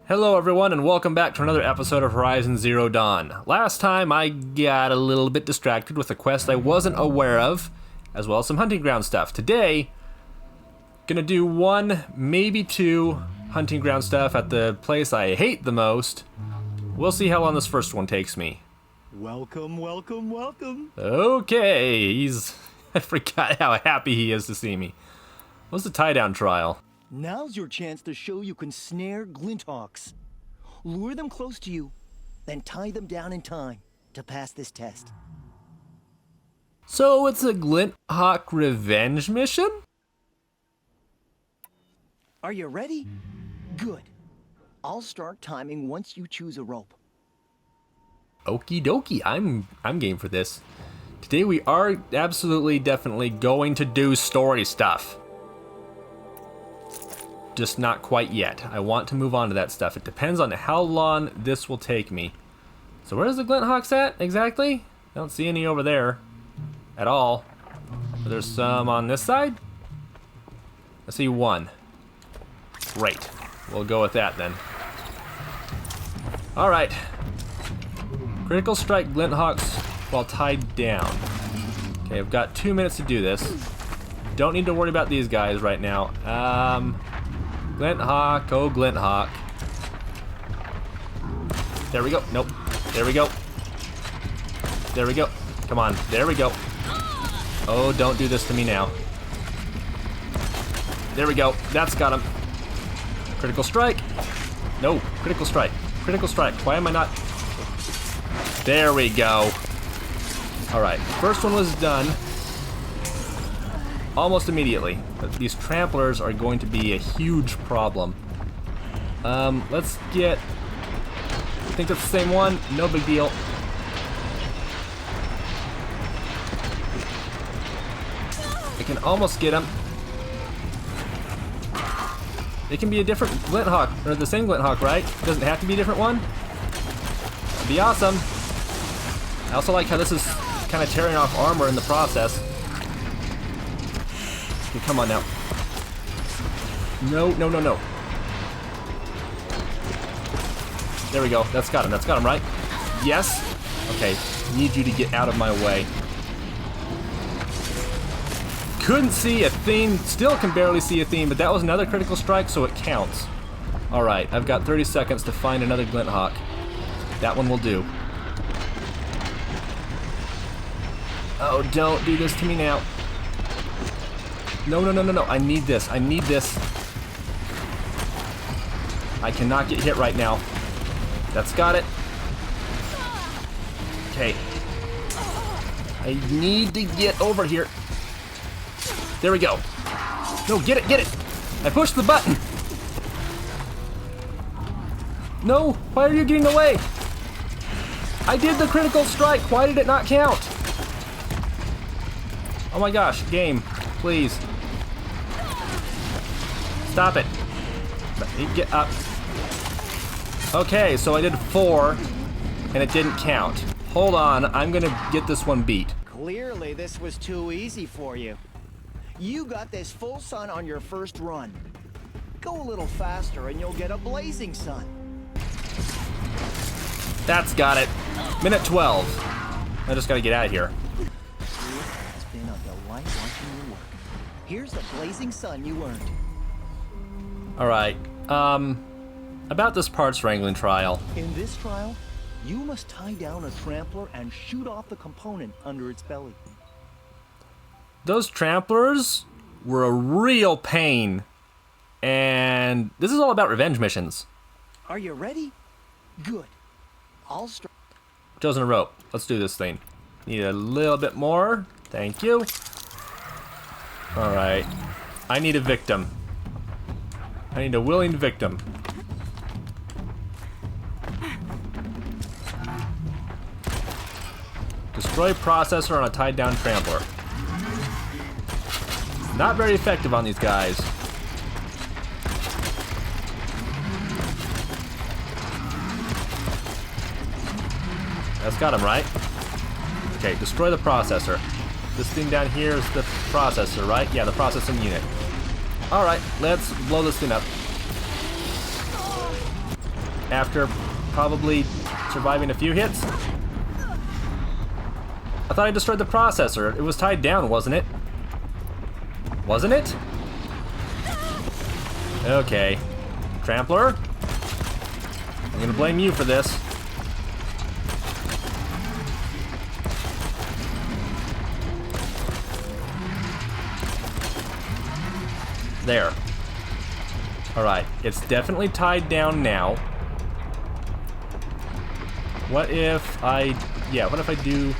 Hello everyone and welcome back to another episode of Horizon Zero Dawn. Last time I got a little bit distracted with a quest I wasn't aware of, as well as some hunting ground stuff. Today, gonna do one, maybe two hunting ground stuff at the place I hate the most. We'll see how long this first one takes me. Welcome, welcome, welcome. Okay, I forgot how happy he is to see me. What's the tie-down trial? Now's your chance to show you can snare glinthawks. Lure them close to you, then tie them down in time to pass this test. So it's a Glinthawk revenge mission? Are you ready? Good. I'll start timing once you choose a rope. Okie dokie, I'm game for this. Today we are absolutely definitely going to do story stuff. Just not quite yet. I want to move on to that stuff. It depends on how long this will take me. So where's the Glinthawks at exactly? I don't see any over there at all. But there's some on this side. I see one. Great. We'll go with that then. Alright. Critical strike Glinthawks while tied down. Okay, I've got 2 minutes to do this. Don't need to worry about these guys right now. Glinthawk, oh Glinthawk. There we go. Nope. There we go. There we go. Come on. There we go. Oh, don't do this to me now. There we go. That's got him. Critical strike. No. Critical strike. Critical strike. Why am I not? There we go. Alright. First one was done almost immediately. But these tramplers are going to be a huge problem. Let's get... I think that's the same one. No big deal. I can almost get him. It can be a different Glinthawk, or the same Glinthawk, right? It doesn't have to be a different one. That'd be awesome. I also like how this is kind of tearing off armor in the process. Okay, come on now. No, no, no, no. There we go. That's got him. That's got him, right? Yes. Okay. Need you to get out of my way. Couldn't see a thing. Still can barely see a thing, but that was another critical strike, so it counts. Alright, I've got 30 seconds to find another Glinthawk. That one will do. Oh, don't do this to me now. No, no, no, no, no. I need this. I need this. I cannot get hit right now. That's got it. Okay. I need to get over here. There we go. No, get it, get it. I pushed the button. No, why are you getting away? I did the critical strike. Why did it not count? Oh my gosh, game, please. Stop it. Get up. Okay, so I did 4, and it didn't count. Hold on, I'm gonna get this one beat. Clearly this was too easy for you. You got this full sun on your first run. Go a little faster and you'll get a blazing sun. That's got it. Minute 12. I just gotta get out of here. It's been a delight watching you work. Here's the blazing sun you earned. Alright, about this parts wrangling trial. In this trial, you must tie down a trampler and shoot off the component under its belly. Those tramplers were a real pain. And this is all about revenge missions. Are you ready? Good. I'll start. Chosen a rope. Let's do this thing. Need a little bit more. Thank you. Alright. I need a victim. I need a willing victim. Destroy processor on a tied down trampler. Not very effective on these guys. That's got him, right? Okay, destroy the processor. This thing down here is the processor, right? Yeah, the processing unit. Alright, let's blow this thing up. after probably surviving a few hits. I thought I destroyed the processor. It was tied down, wasn't it? Wasn't it? Okay. Trampler? I'm gonna blame you for this. There. Alright, it's definitely tied down now. What if I... yeah, what if I do...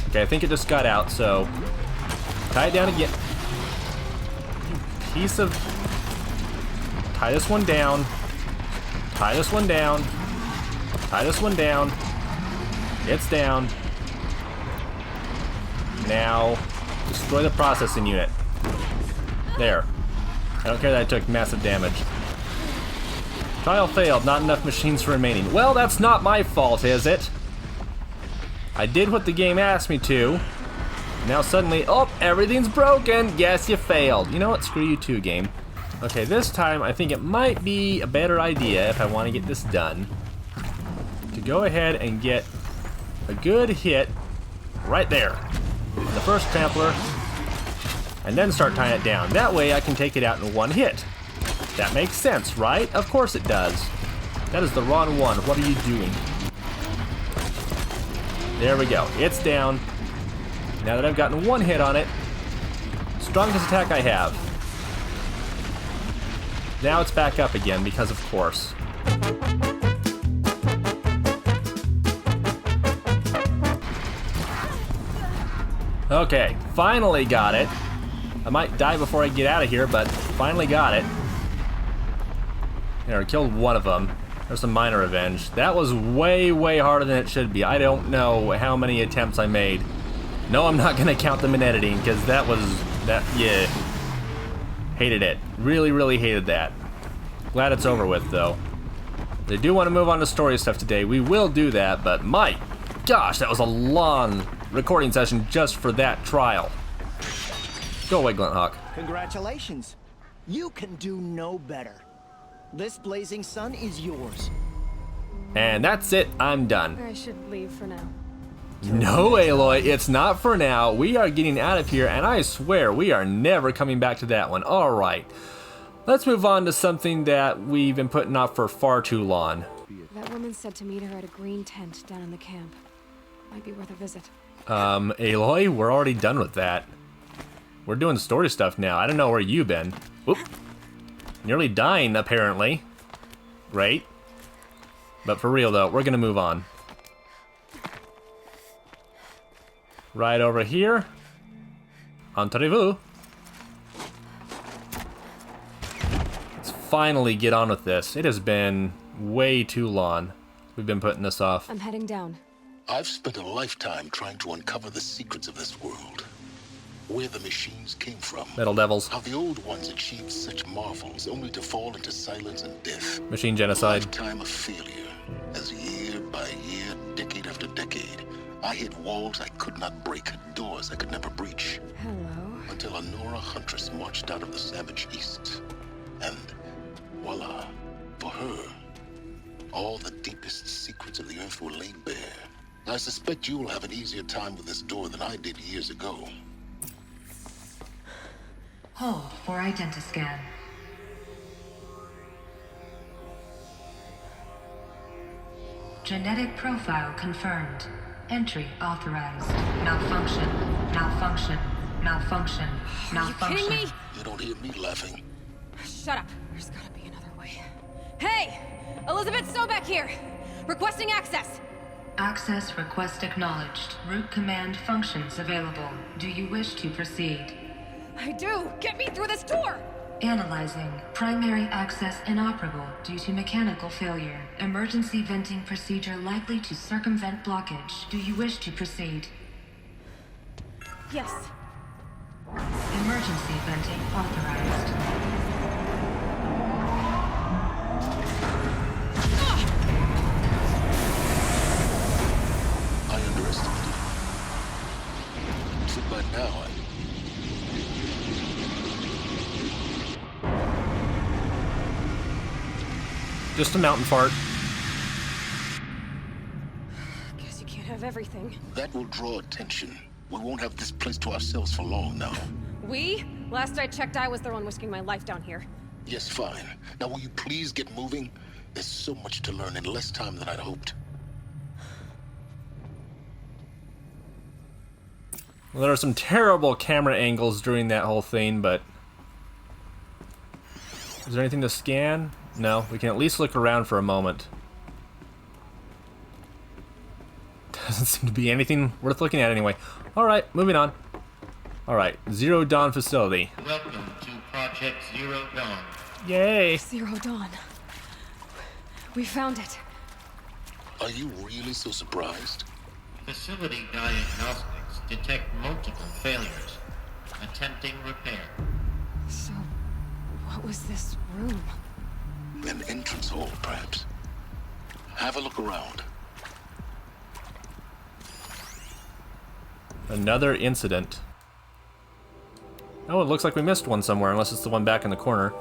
okay, I think it just got out, so... tie it down again. You piece of... tie this one down. Tie this one down. Tie this one down. It's down. Now, destroy the processing unit. There. I don't care that I took massive damage. Trial failed, not enough machines remaining. Well, that's not my fault, is it? I did what the game asked me to. Now suddenly, oh, everything's broken. Yes, you failed. You know what? Screw you too, game. Okay, this time I think it might be a better idea if I want to get this done to go ahead and get a good hit right there. The first trampler, and then start tying it down. That way I can take it out in one hit. That makes sense, right? Of course it does. That is the wrong one. What are you doing? There we go. It's down. Now that I've gotten one hit on it, strongest attack I have. Now it's back up again because of course. Okay, finally got it. I might die before I get out of here, but finally got it. There, I killed one of them. There's some minor revenge. That was way, way harder than it should be. I don't know how many attempts I made. No, I'm not gonna count them in editing, because yeah. Hated it. Really, really hated that. Glad it's over with, though. They do want to move on to story stuff today. We will do that, but my gosh, that was a long recording session just for that trial. Go away, Glunthawk. Congratulations. You can do no better. This blazing sun is yours. And that's it. I'm done. I should leave for now. No, Aloy, it's not for now. We are getting out of here, and I swear we are never coming back to that one. All right. Let's move on to something that we've been putting off for far too long. That woman said to meet her at a green tent down in the camp. Might be worth a visit. Aloy, we're already done with that. We're doing story stuff now. I don't know where you've been. Whoop. Nearly dying, apparently. Great. But for real, though, we're gonna move on. Right over here. Entrez-vous. Let's finally get on with this. It has been way too long. We've been putting this off. I'm heading down. I've spent a lifetime trying to uncover the secrets of this world. Where the machines came from. Metal Devils. How the old ones achieved such marvels only to fall into silence and death. Machine genocide. A lifetime of failure. As year by year, decade after decade, I hit walls I could not break, doors I could never breach. Hello. Until a Nora huntress marched out of the savage east. And voila, for her, all the deepest secrets of the earth were laid bare. I suspect you will have an easier time with this door than I did years ago. Hold for identiscan. Genetic profile confirmed. Entry authorized. Malfunction. Malfunction. Malfunction. Malfunction. Are you kidding me? You don't hear me laughing. Shut up. There's gotta be another way. Hey! Elizabeth Sobeck here! Requesting access! Access request acknowledged. Root command functions available. Do you wish to proceed? I do! Get me through this door! Analyzing. Primary access inoperable due to mechanical failure. Emergency venting procedure likely to circumvent blockage. Do you wish to proceed? Yes. Emergency venting authorized. I underestimated you. So by now, Just a mountain fart. Guess you can't have everything. That will draw attention. We won't have this place to ourselves for long now. We? Last I checked, I was the one risking my life down here. Yes, fine. Now will you please get moving? There's so much to learn in less time than I'd hoped. Well, there are some terrible camera angles during that whole thing, but... Is there anything to scan? No, we can at least look around for a moment. Doesn't seem to be anything worth looking at anyway. Alright, moving on. Alright, Zero Dawn facility. Welcome to Project Zero Dawn. Yay! Zero Dawn. We found it. Are you really so surprised? Facility diagnostics detect multiple failures. Attempting repair. So, what was this room? An entrance hall, perhaps. Have a look around. Another incident. Oh, it looks like we missed one somewhere, unless it's the one back in the corner.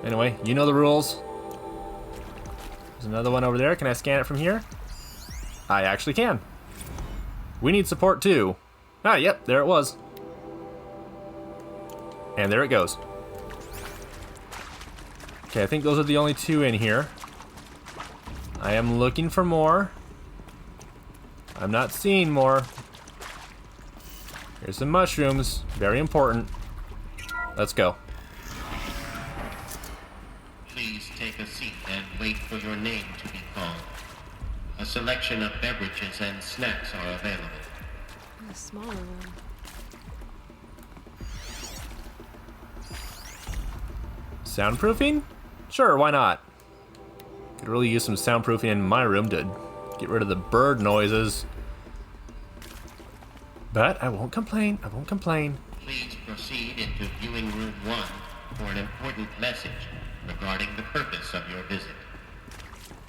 Anyway, you know the rules. There's another one over there. Can I scan it from here? I actually can. We need support too. Ah, yep, there it was. And there it goes. Okay, I think those are the only two in here. I am looking for more. I'm not seeing more. Here's some mushrooms. Very important. Let's go. Please take a seat and wait for your name to be called. A selection of beverages and snacks are available. A smaller room. Soundproofing? Sure, why not? Could really use some soundproofing in my room to get rid of the bird noises. But I won't complain. I won't complain. Please proceed into viewing room 1 for an important message regarding the purpose of your visit.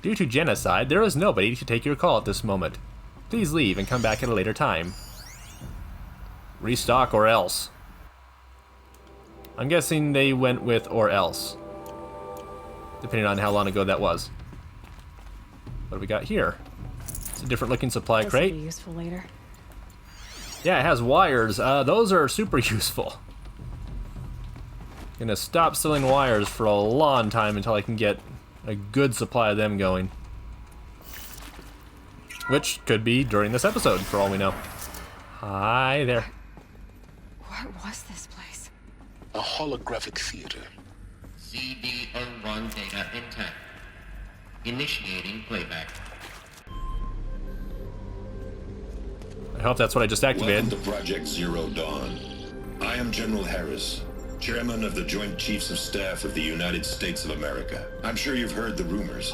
Due to genocide, there is nobody to take your call at this moment. Please leave and come back at a later time. Restock or else. I'm guessing they went with or else, depending on how long ago that was. What do we got here? It's a different looking supply This will be crate. useful later. Yeah, it has wires. Those are super useful. Gonna stop selling wires for a long time until I can get a good supply of them going. Which could be during this episode, for all we know. Hi there. What was this place? A holographic theater. CD01 data intact. Initiating playback. I hope that's what I just activated. Welcome to Project Zero Dawn. I am General Harris, Chairman of the Joint Chiefs of Staff of the United States of America. I'm sure you've heard the rumors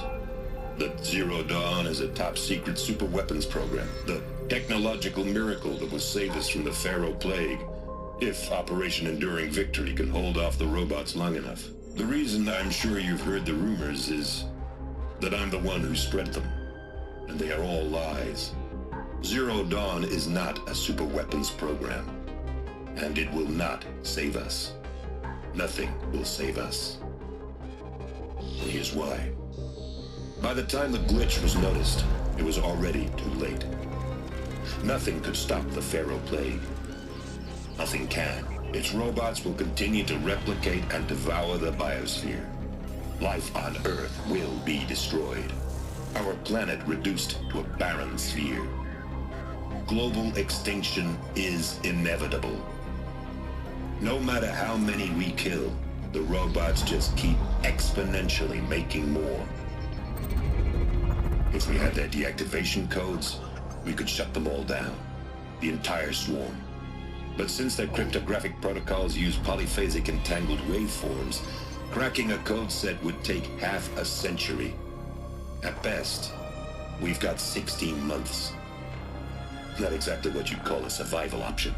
that Zero Dawn is a top-secret superweapons program, the technological miracle that will save us from the Pharaoh Plague, if Operation Enduring Victory can hold off the robots long enough. The reason I'm sure you've heard the rumors is that I'm the one who spread them, and they are all lies. Zero Dawn is not a superweapons program, and it will not save us. Nothing will save us. And here's why. By the time the glitch was noticed, it was already too late. Nothing could stop the Pharaoh Plague. Nothing can. Its robots will continue to replicate and devour the biosphere. Life on Earth will be destroyed. Our planet reduced to a barren sphere. Global extinction is inevitable. No matter how many we kill, the robots just keep exponentially making more. If we had their deactivation codes, we could shut them all down. The entire swarm. But since their cryptographic protocols use polyphasic entangled waveforms, cracking a code set would take half a century. At best, we've got 16 months. Not exactly what you'd call a survival option.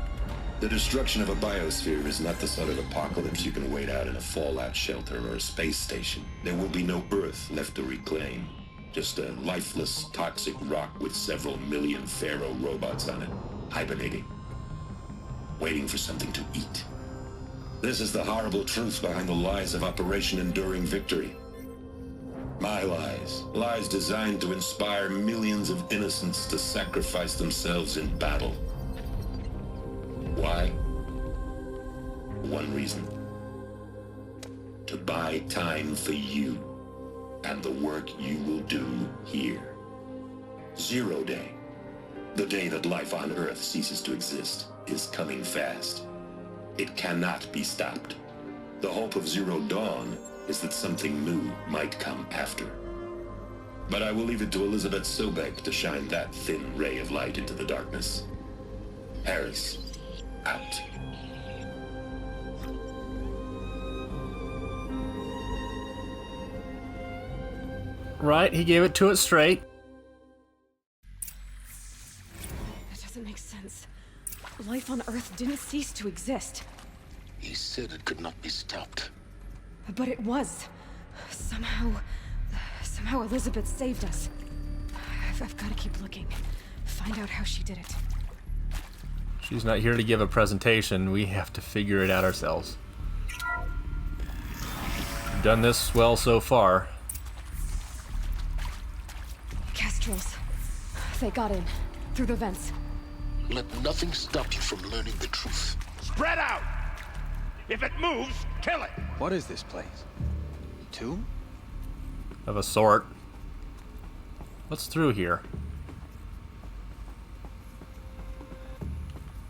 The destruction of a biosphere is not the sort of apocalypse you can wait out in a fallout shelter or a space station. There will be no Earth left to reclaim. Just a lifeless, toxic rock with several million Pharaoh robots on it, hibernating, waiting for something to eat. This is the horrible truth behind the lies of Operation Enduring Victory. My lies. Lies designed to inspire millions of innocents to sacrifice themselves in battle. Why? One reason. To buy time for you and the work you will do here. Zero Day, the day that life on Earth ceases to exist, is coming fast. It cannot be stopped. The hope of Zero Dawn is that something new might come after. But I will leave it to Elizabeth Sobek to shine that thin ray of light into the darkness. Harris, out. Right, he gave it to it straight. That doesn't make sense. Life on Earth didn't cease to exist. He said it could not be stopped. But it was. Somehow Elizabeth saved us. I've got to keep looking. Find out how she did it. She's not here to give a presentation. We have to figure it out ourselves. We've done this well so far. Kestrels. They got in. Through the vents. Let nothing stop you from learning the truth. Spread out! If it moves, kill it! What is this place? Tomb? Of a sort. What's through here?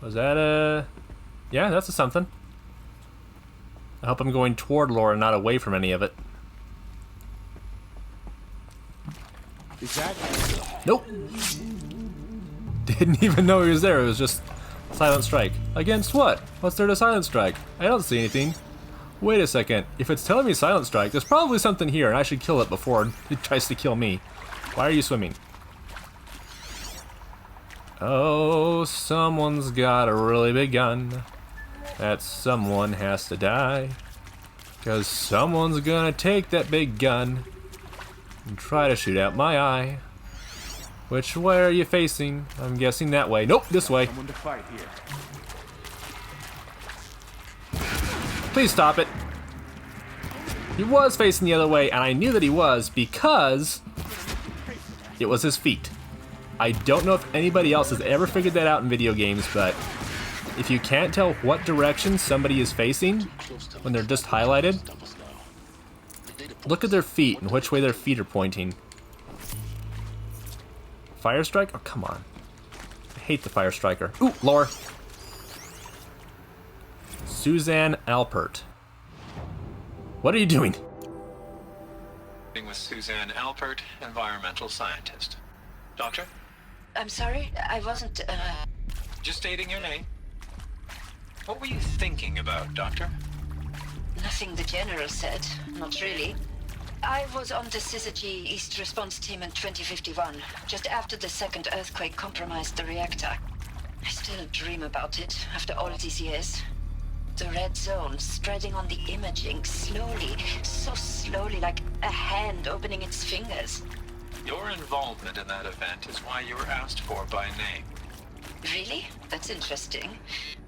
Was that a... Yeah, that's a something. I hope I'm going toward Laura, not away from any of it. Is that... Nope. Didn't even know he was there. It was just silent strike. Against what? What's there to silent strike? I don't see anything. Wait a second. If it's telling me silent strike, there's probably something here, and I should kill it before it tries to kill me. Why are you swimming? Oh, someone's got a really big gun. That someone has to die. 'Cause someone's gonna take that big gun and try to shoot out my eye. Which way are you facing? I'm guessing that way. Nope, this way. Someone to fight here. Please stop it. He was facing the other way, and I knew that he was because it was his feet. I don't know if anybody else has ever figured that out in video games, but if you can't tell what direction somebody is facing when they're just highlighted, look at their feet and which way their feet are pointing. Fire strike? Oh, come on. I hate the fire striker. Ooh, Laura. Suzanne Alpert. What are you doing? With Suzanne Alpert, environmental scientist. Doctor? I'm sorry, I wasn't, Just stating your name. What were you thinking about, Doctor? Nothing the General said. Not really. I was on the Syzygy East Response Team in 2051, just after the second earthquake compromised the reactor. I still dream about it, after all these years. The red zone spreading on the imaging, slowly, so slowly, like a hand opening its fingers. Your involvement in that event is why you were asked for by name. Really? That's interesting.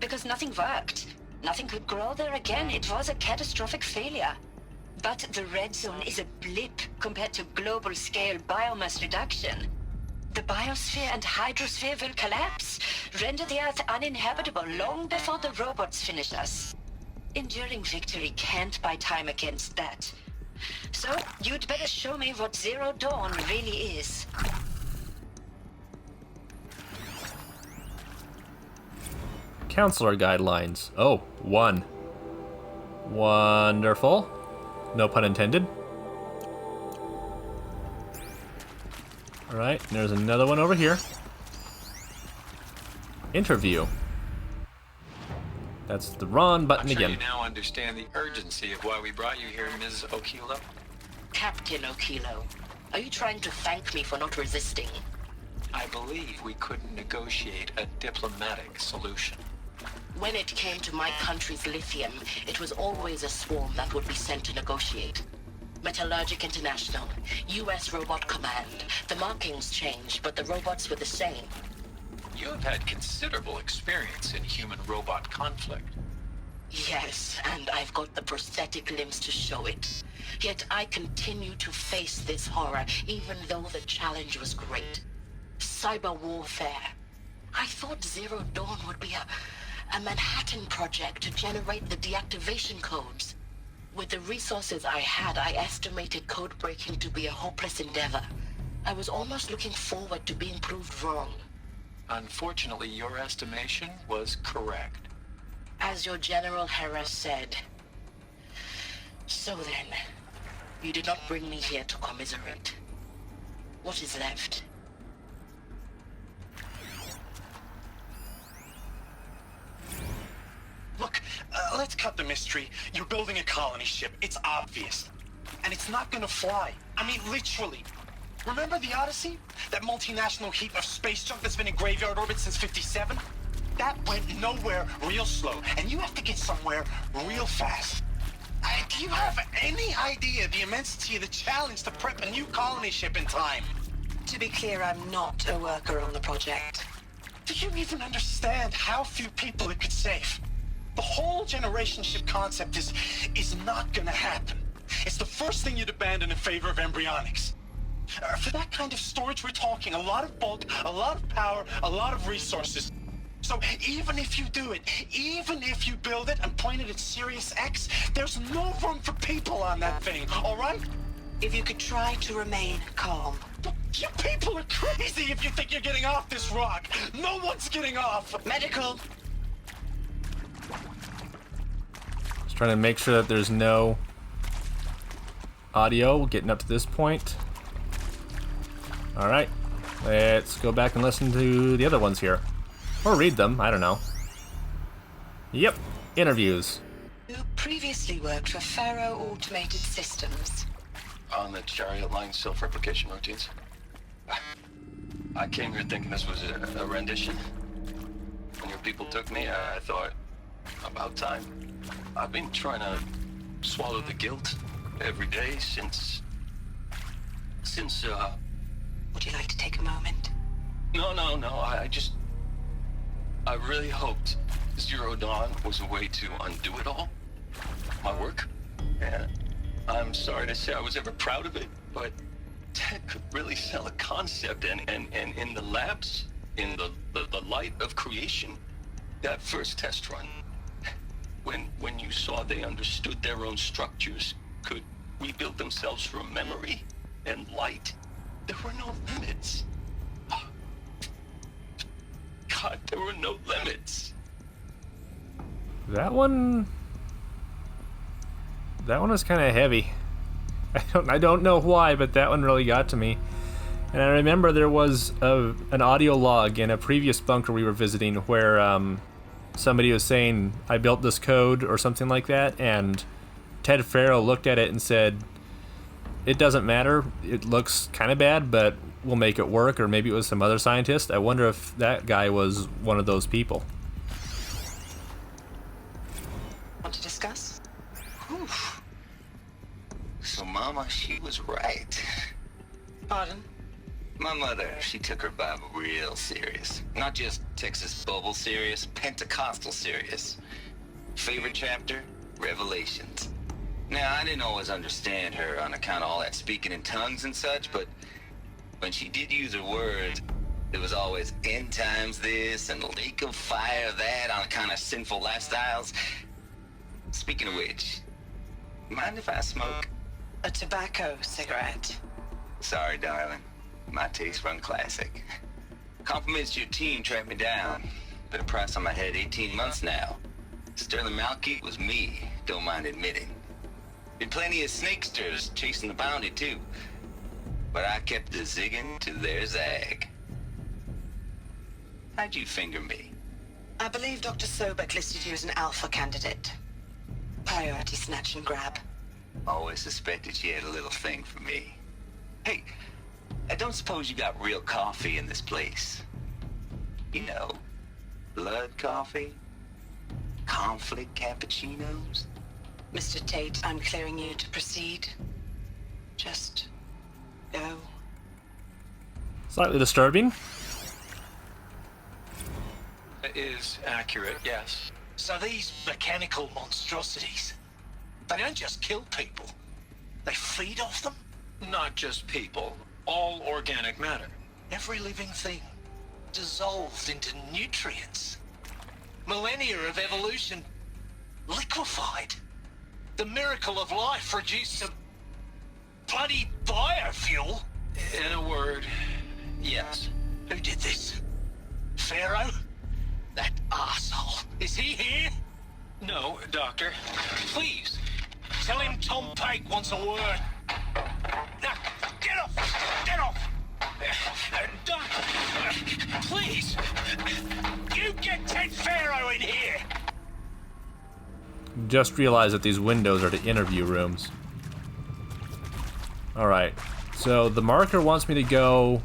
Because nothing worked. Nothing could grow there again. It was a catastrophic failure. But the red zone is a blip compared to global-scale biomass reduction. The biosphere and hydrosphere will collapse, render the Earth uninhabitable long before the robots finish us. Enduring victory can't buy time against that. So, you'd better show me what Zero Dawn really is. Counselor guidelines. Oh, 1. Wonderful. No pun intended. Alright, there's another one over here. Interview. That's the wrong button I'm sure again. you now understand the urgency of why we brought you here, Ms. Okilo. Captain Okilo, are you trying to thank me for not resisting? I believe we couldn't negotiate a diplomatic solution. When it came to my country's lithium, it was always a swarm that would be sent to negotiate. Metallurgic International, U.S. Robot Command. The markings changed, but the robots were the same. You have had considerable experience in human-robot conflict. Yes, and I've got the prosthetic limbs to show it. Yet I continue to face this horror, even though the challenge was great. Cyber warfare. I thought Zero Dawn would be a Manhattan project to generate the deactivation codes. With the resources I had, I estimated code breaking to be a hopeless endeavor. I was almost looking forward to being proved wrong. Unfortunately, your estimation was correct. As your General Harris said. So then, you did not bring me here to commiserate. What is left? Look, let's cut the mystery. You're building a colony ship. It's obvious. And it's not gonna fly. I mean, literally. Remember the Odyssey? That multinational heap of space junk that's been in graveyard orbit since '57? That went nowhere real slow. And you have to get somewhere real fast. Do you have any idea the immensity of the challenge to prep a new colony ship in time? To be clear, I'm not a worker on the project. Do you even understand how few people it could save? The whole generation ship concept is not gonna happen. It's the first thing you'd abandon in favor of embryonics. For that kind of storage, we're talking a lot of bulk, a lot of power, a lot of resources. So even if you do it, even if you build it and point it at Sirius X, there's no room for people on that thing, all right? If you could try to remain calm. You people are crazy if you think you're getting off this rock. No one's getting off. Medical. Just trying to make sure that there's no audio getting up to this point. Alright, let's go back and listen to the other ones here. Or read them, I don't know. Yep, interviews. You previously worked for Faro Automated Systems. On the Chariot Line self-replication routines. I came here thinking this was a rendition. When your people took me, I thought, about time. I've been trying to swallow the guilt every day since... Would you like to take a moment? No, I really hoped Zero Dawn was a way to undo it all. My work. And I'm sorry to say I was ever proud of it, but Ted could really sell a concept, and in the labs, in the light of creation, that first test run, when you saw they understood their own structures, could rebuild themselves from memory and light, there were no limits. God, there were no limits. That one was kind of heavy. I don't know why, but that one really got to me. And I remember there was an audio log in a previous bunker we were visiting where somebody was saying, I built this code or something like that, and Ted Farrow looked at it and said, it doesn't matter, it looks kind of bad, but we'll make it work. Or maybe it was some other scientist. I wonder if that guy was one of those people. Want to discuss? Oof. So Mama, she was right. Pardon? My mother, she took her Bible real serious. Not just Texas Bubble serious, Pentecostal serious. Favorite chapter? Revelations. Now, I didn't always understand her on account of all that speaking in tongues and such, but when she did use her words, it was always end times this and lake of fire that on account of sinful lifestyles. Speaking of which, mind if I smoke? A tobacco cigarette. Sorry, darling. My taste run classic. Compliments to your team tracked me down. Been a price on my head 18 months now. Sterling Malkeet was me, don't mind admitting. Been plenty of snakesters chasing the bounty, too. But I kept the zigging to their zag. How'd you finger me? I believe Dr. Sobek listed you as an alpha candidate. Priority snatch and grab. Always suspected she had a little thing for me. Hey, I don't suppose you got real coffee in this place. You know, blood coffee? Conflict cappuccinos? Mr. Tate, I'm clearing you to proceed. Just go. Slightly disturbing. That is accurate, yes. So these mechanical monstrosities, they don't just kill people. They feed off them? Not just people. All organic matter. Every living thing dissolved into nutrients. Millennia of evolution liquefied. The miracle of life reduced to bloody biofuel. In a word, yes. Who did this? Pharaoh? That arsehole. Is he here? No, Doctor. Please. Tell him Tom Pake wants a word. Now, get off! Get off! Doctor, please. You get Ted Pharaoh in here! Just realized that these windows are the interview rooms. Alright, so the marker wants me to go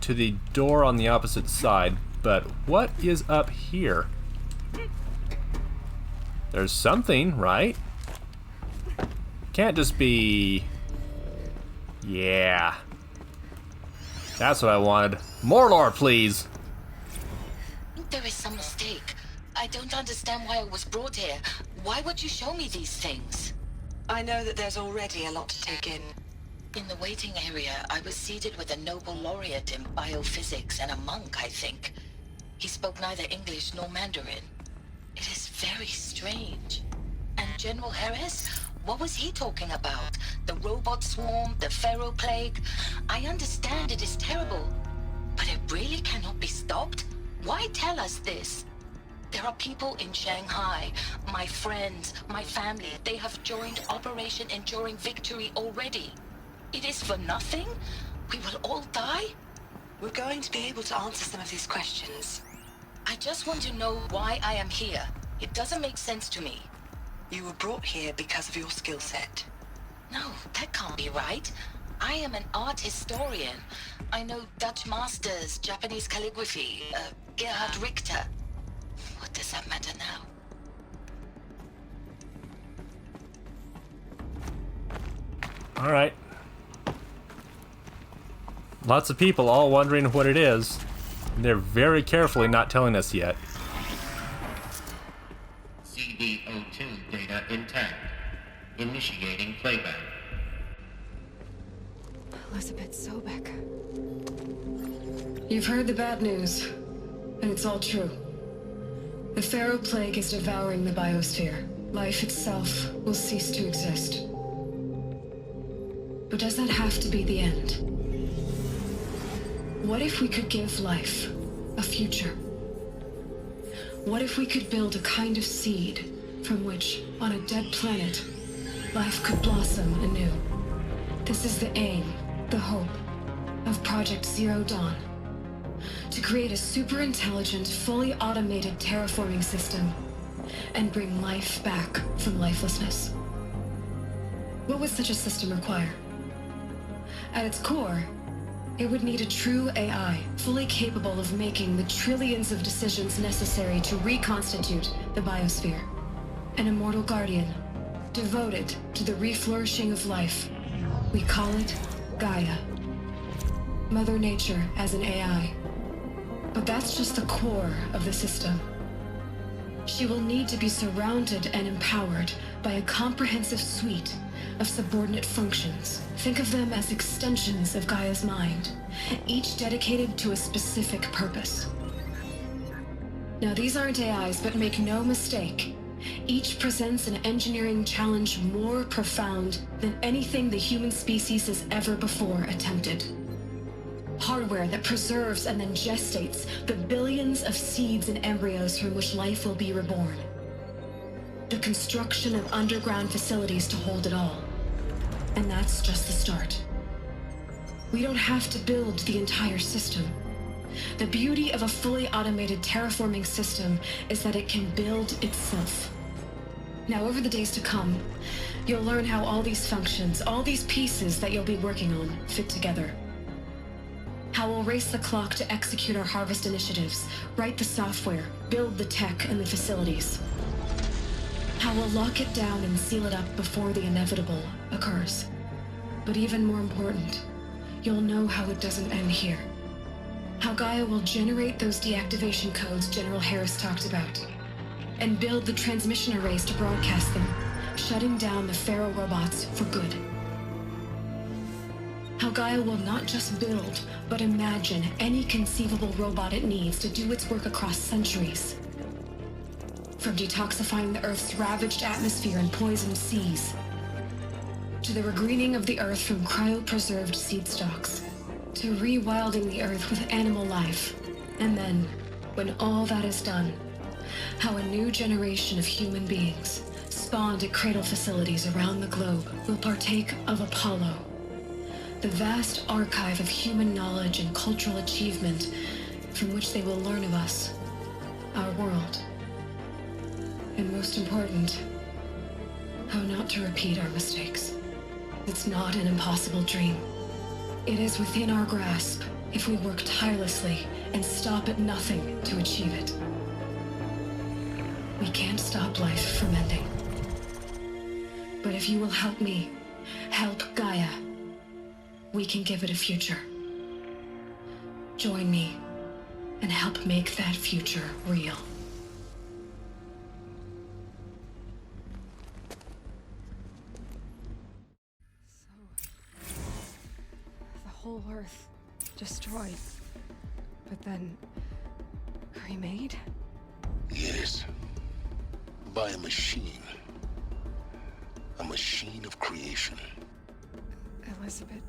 to the door on the opposite side, but what is up here? There's something, right? Can't just be... Yeah. That's what I wanted. More lore, please! There is some mistake. I don't understand why I was brought here. Why would you show me these things? I know that there's already a lot to take in. In the waiting area, I was seated with a Nobel laureate in biophysics and a monk, I think. He spoke neither English nor Mandarin. It is very strange. And General Harris? What was he talking about? The robot swarm? The Pharaoh plague? I understand it is terrible, but it really cannot be stopped? Why tell us this? There are people in Shanghai, my friends, my family. They have joined Operation Enduring Victory already. It is for nothing? We will all die? We're going to be able to answer some of these questions. I just want to know why I am here. It doesn't make sense to me. You were brought here because of your skill set. No, that can't be right. I am an art historian. I know Dutch masters, Japanese calligraphy, Gerhard Richter. What does that matter now? Alright. Lots of people all wondering what it is. And they're very carefully not telling us yet. CDO2 data intact. Initiating playback. Elizabeth Sobek. You've heard the bad news, and it's all true. The Pharaoh plague is devouring the biosphere. Life itself will cease to exist. But does that have to be the end? What if we could give life a future? What if we could build a kind of seed from which, on a dead planet, life could blossom anew? This is the aim, the hope, of Project Zero Dawn. To create a super-intelligent, fully automated terraforming system and bring life back from lifelessness. What would such a system require? At its core, it would need a true AI, fully capable of making the trillions of decisions necessary to reconstitute the biosphere. An immortal guardian, devoted to the reflourishing of life. We call it Gaia. Mother Nature as an AI. But that's just the core of the system. She will need to be surrounded and empowered by a comprehensive suite of subordinate functions. Think of them as extensions of Gaia's mind, each dedicated to a specific purpose. Now, these aren't AIs, but make no mistake, each presents an engineering challenge more profound than anything the human species has ever before attempted. Hardware that preserves and then gestates the billions of seeds and embryos from which life will be reborn. The construction of underground facilities to hold it all. And that's just the start. We don't have to build the entire system. The beauty of a fully automated terraforming system is that it can build itself. Now, over the days to come, you'll learn how all these functions, all these pieces that you'll be working on, fit together. How we'll race the clock to execute our harvest initiatives, write the software, build the tech and the facilities. How we'll lock it down and seal it up before the inevitable occurs. But even more important, you'll know how it doesn't end here. How Gaia will generate those deactivation codes General Harris talked about. and build the transmission arrays to broadcast them, shutting down the Pharaoh robots for good. How Gaia will not just build, but imagine any conceivable robot it needs to do its work across centuries. From detoxifying the Earth's ravaged atmosphere and poisoned seas, to the regreening of the Earth from cryopreserved seed stalks, to rewilding the Earth with animal life. And then, when all that is done, how a new generation of human beings, spawned at cradle facilities around the globe, will partake of Apollo, the vast archive of human knowledge and cultural achievement from which they will learn of us, our world. And most important, how not to repeat our mistakes. It's not an impossible dream. It is within our grasp if we work tirelessly and stop at nothing to achieve it. We can't stop life from ending. But if you will help me, help Gaia, we can give it a future. Join me and help make that future real. The whole Earth destroyed, but then remade? Yes. By a machine. A machine of creation. Elizabeth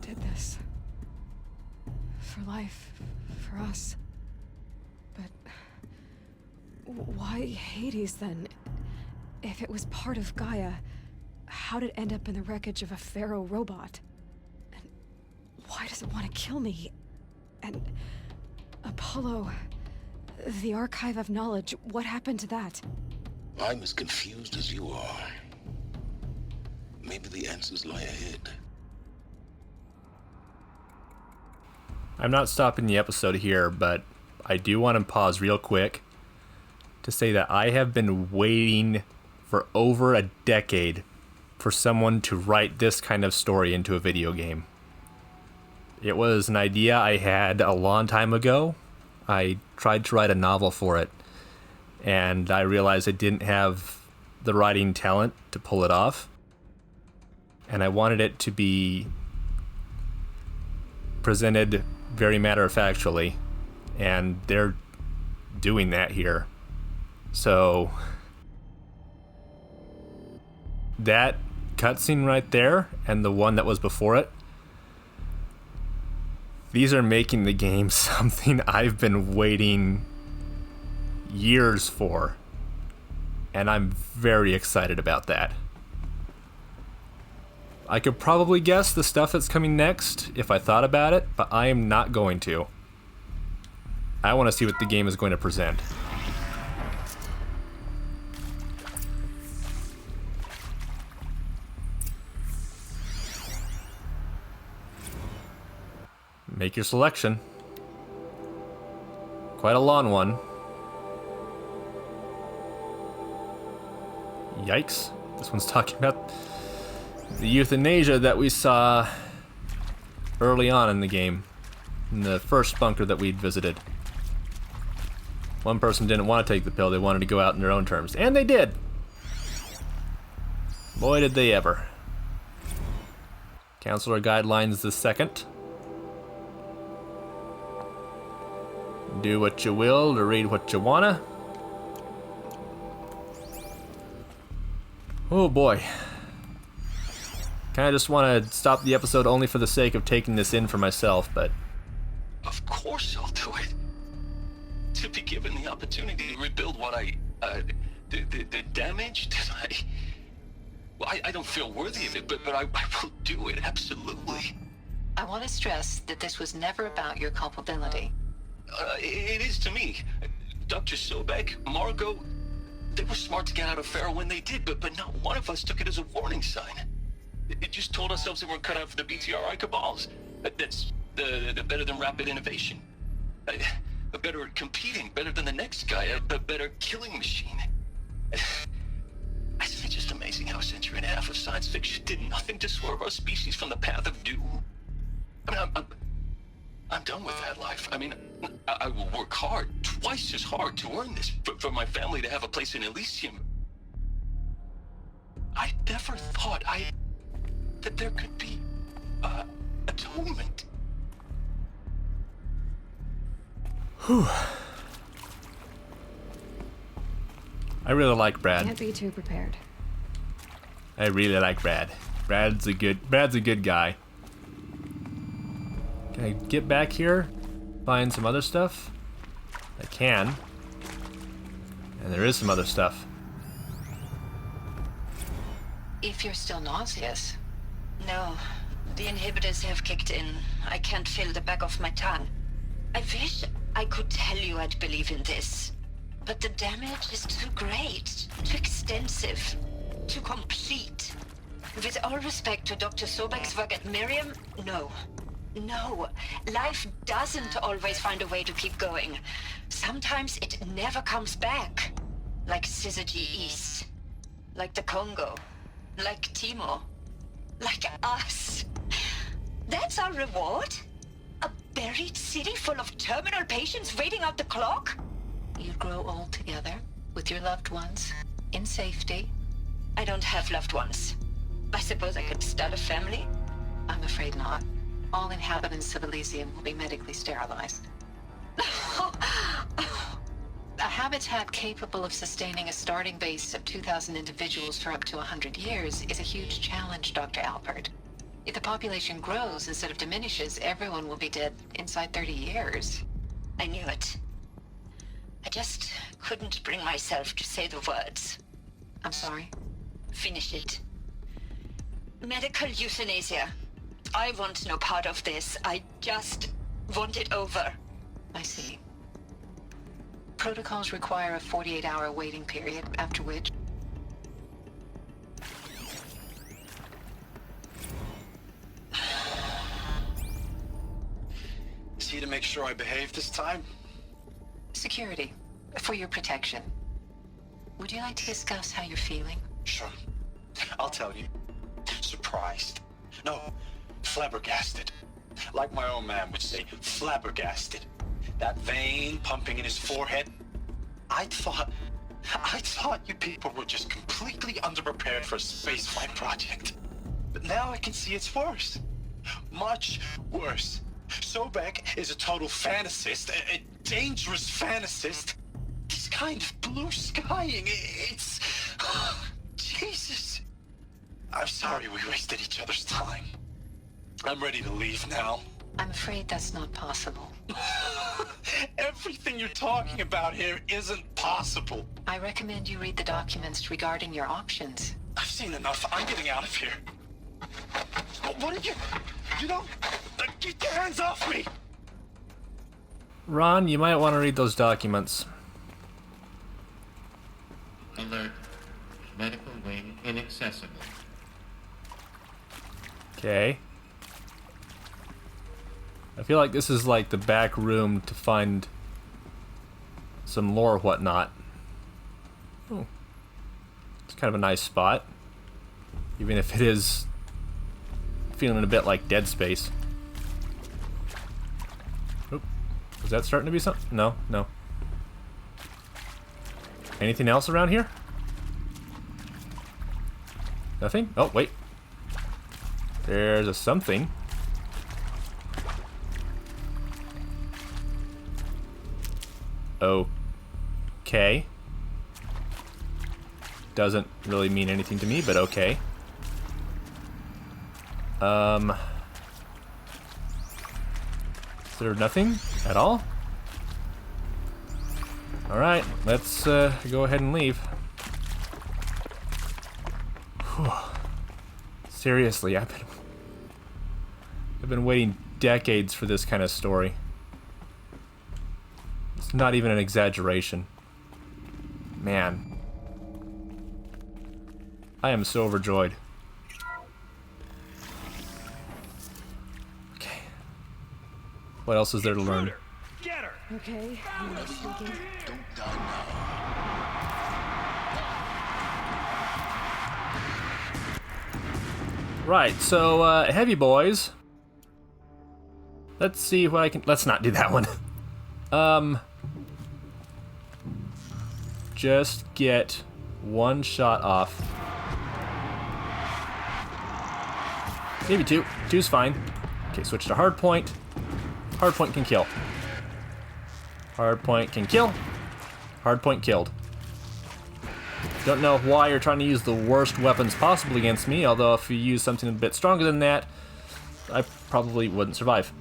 did this. For life, for us. But why Hades then? If it was part of Gaia, how did it end up in the wreckage of a Pharaoh robot? And why does it want to kill me? And Apollo, the archive of knowledge, what happened to that? I'm as confused as you are. Maybe the answers lie ahead. I'm not stopping the episode here, but I do want to pause real quick to say that I have been waiting for over a decade for someone to write this kind of story into a video game. It was an idea I had a long time ago. I tried to write a novel for it, and I realized I didn't have the writing talent to pull it off. And I wanted it to be presented very matter-of-factually, and they're doing that here. So that cutscene right there and the one that was before it, these are making the game something I've been waiting years for, and I'm very excited about that. I could probably guess the stuff that's coming next if I thought about it, but I am not going to. I want to see what the game is going to present. Make your selection. Quite a long one. Yikes. This one's talking about the euthanasia that we saw early on in the game, in the first bunker that we'd visited. One person didn't want to take the pill, they wanted to go out in their own terms. And they did! Boy, did they ever. Counselor Guidelines the second. Do what you will to read what you wanna. Oh boy. Kind of just want to stop the episode only for the sake of taking this in for myself, but... Of course I'll do it. To be given the opportunity to rebuild what the damage that I don't feel worthy of it, but I will do it, absolutely. I want to stress that this was never about your culpability. It is to me. Dr. Sobek, Margot, they were smart to get out of Pharaoh when they did, but not one of us took it as a warning sign. It just told ourselves that we're cut out for the BTRI cabals. That's the better than rapid innovation. A better at competing, better than the next guy, a better killing machine. I think it's just amazing how a century and a half of science fiction did nothing to swerve our species from the path of doom. I mean, I'm done with that life. I mean, I will work hard, twice as hard to earn this, for my family to have a place in Elysium. I never thought that there could be, atonement. Whew. I really like Brad. Can't be too prepared. I really like Brad. Brad's a good guy. Can I get back here? Find some other stuff? I can. And there is some other stuff. If you're still nauseous. No. The inhibitors have kicked in. I can't feel the back of my tongue. I wish I could tell you I'd believe in this. But the damage is too great, too extensive, too complete. With all respect to Dr. Sobek's work at Miriam, no. No. Life doesn't always find a way to keep going. Sometimes it never comes back. Like Syzygy East. Like the Congo. Like Timo. Like us. That's our reward? A buried city full of terminal patients waiting out the clock? You grow old together, with your loved ones, in safety. I don't have loved ones. I suppose I could start a family? I'm afraid not. All inhabitants of Elysium will be medically sterilized. A habitat capable of sustaining a starting base of 2,000 individuals for up to 100 years is a huge challenge, Dr. Alpert. If the population grows instead of diminishes, everyone will be dead inside 30 years. I knew it. I just couldn't bring myself to say the words. I'm sorry? Finish it. Medical euthanasia. I want no part of this. I just want it over. I see. Protocols require a 48-hour waiting period, after which... Is he to make sure I behave this time? Security. For your protection. Would you like to discuss how you're feeling? Sure. I'll tell you. Surprised. No, flabbergasted. Like my old man would say, flabbergasted. That vein pumping in his forehead. I thought you people were just completely underprepared for a spaceflight project. But now I can see it's worse. Much worse. Sobek is a total fantasist, a dangerous fantasist. This kind of blue skying, it's... Jesus. I'm sorry we wasted each other's time. I'm ready to leave now. I'm afraid that's not possible. Everything you're talking about here isn't possible. I recommend you read the documents regarding your options. I've seen enough. I'm getting out of here. What did you... You know... Get your hands off me! Ron, you might want to read those documents. Alert. Medical wing inaccessible. Okay. I feel like this is like the back room to find some lore or whatnot. Oh. It's kind of a nice spot. Even if it is feeling a bit like Dead Space. Oop. Is that starting to be something? No, no. Anything else around here? Nothing? Oh, wait. There's a something. Okay. Doesn't really mean anything to me, but okay. Is there nothing at all? Alright, let's go ahead and leave. Whew. Seriously, I've been waiting decades for this kind of story. It's not even an exaggeration. Man. I am so overjoyed. Okay. What else is there to learn? Get her! Okay, I'm thinking. Don't die now. Right, so, heavy boys. Let's see what I can... Let's not do that one. Just get one shot off. Maybe two. Two's fine. Okay, switch to hard point. Hard point can kill. Hard point can kill. Hard point killed. Don't know why you're trying to use the worst weapons possible against me, although if you use something a bit stronger than that, I probably wouldn't survive.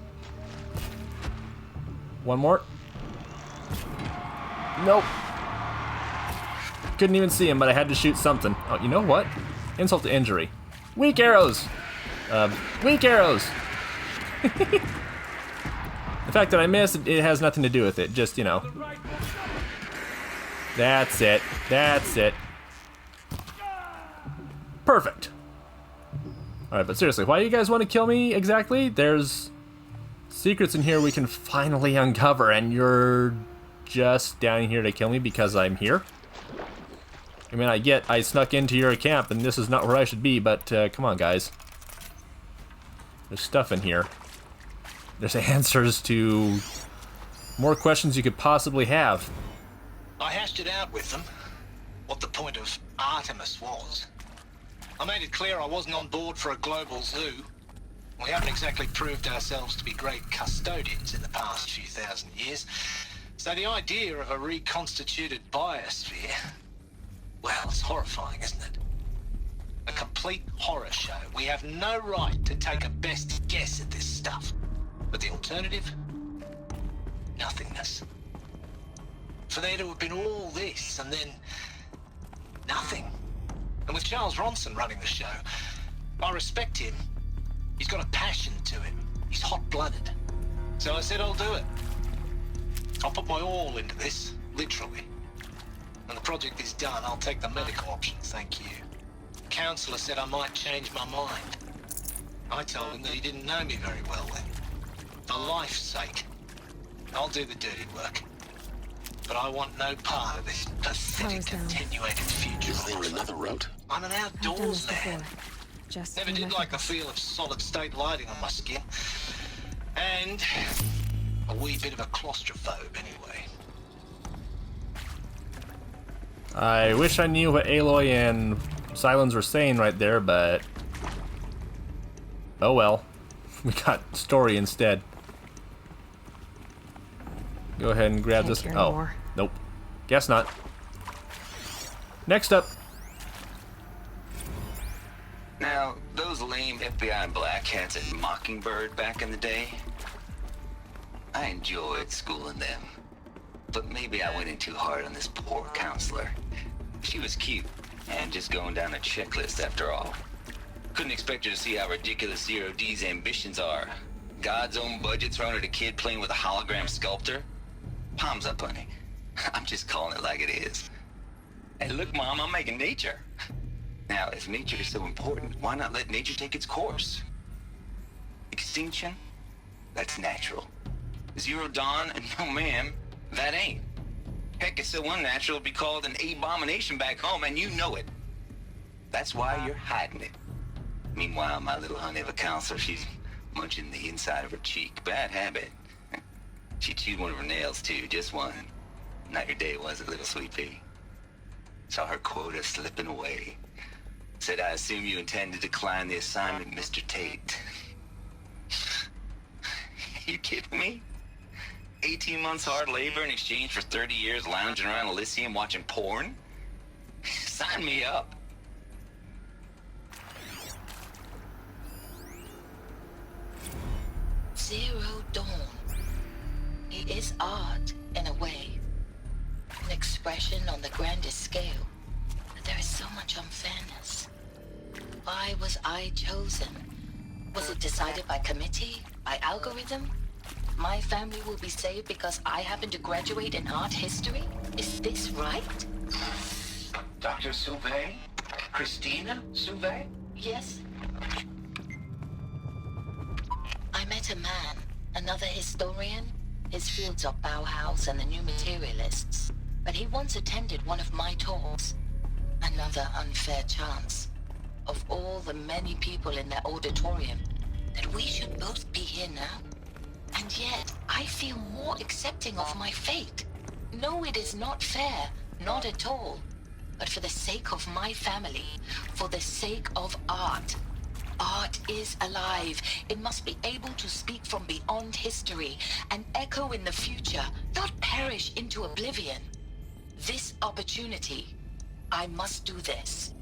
One more. Nope. Couldn't even see him, but I had to shoot something. Oh, you know what? Insult to injury. Weak arrows! Weak arrows! The fact that I missed, it has nothing to do with it. Just, you know. That's it. That's it. Perfect. Alright, but seriously, why do you guys want to kill me exactly? There's secrets in here we can finally uncover, and you're just down here to kill me because I'm here? I mean, I snuck into your camp, and this is not where I should be, but come on, guys. There's stuff in here. There's answers to more questions you could possibly have. I hashed it out with them, what the point of Artemis was. I made it clear I wasn't on board for a global zoo. We haven't exactly proved ourselves to be great custodians in the past few thousand years. So the idea of a reconstituted biosphere, well, it's horrifying, isn't it? A complete horror show. We have no right to take a best guess at this stuff. But the alternative? Nothingness. For there to have been all this, and then nothing. And with Charles Ronson running the show, I respect him. He's got a passion to him. He's hot-blooded. So I said I'll do it. I'll put my all into this, literally. When the project is done, I'll take the medical option, thank you. The counselor said I might change my mind. I told him that he didn't know me very well then. For life's sake, I'll do the dirty work. But I want no part of this pathetic attenuated future. Is there another route? I'm an outdoors man. Never did like the feel of solid state lighting on my skin. And a wee bit of a claustrophobe anyway. I wish I knew what Aloy and Silence were saying right there, but oh well. We got story instead. Go ahead and grab this. Oh, more. Nope. Guess not. Next up. Now, those lame FBI black hats at Mockingbird back in the day, I enjoyed schooling them. But maybe I went in too hard on this poor counselor. She was cute, and just going down a checklist after all. Couldn't expect her to see how ridiculous Zero D's ambitions are. God's own budget thrown at a kid playing with a hologram sculptor? Palms up, honey. I'm just calling it like it is. Hey, look, Mom, I'm making nature. Now, if nature is so important, why not let nature take its course? Extinction? That's natural. Zero Dawn? No, ma'am, that ain't. Heck, it's so unnatural it'd be called an abomination back home, and you know it. That's why you're hiding it. Meanwhile, my little honey of a counselor, she's munching the inside of her cheek. Bad habit. She chewed one of her nails, too, just one. Not your day, was it, little sweet pea? Saw her quota slipping away. Said, I assume you intend to decline the assignment, Mr. Tate. You kidding me? 18 months hard labor in exchange for 30 years lounging around Elysium watching porn? Sign me up. Zero Dawn. It is art, in a way. An expression on the grandest scale. But there is so much unfairness. Why was I chosen? Was it decided by committee? By algorithm? My family will be saved because I happen to graduate in art history? Is this right? Dr. Sauvé? Christina Sauvé? Yes. I met a man, another historian. His fields are Bauhaus and the New Materialists. But he once attended one of my talks. Another unfair chance. Of all the many people in that auditorium, that we should both be here now. And yet, I feel more accepting of my fate. No, it is not fair. Not at all. But for the sake of my family, for the sake of art. Art is alive. It must be able to speak from beyond history and echo in the future, not perish into oblivion. This opportunity, I must do this.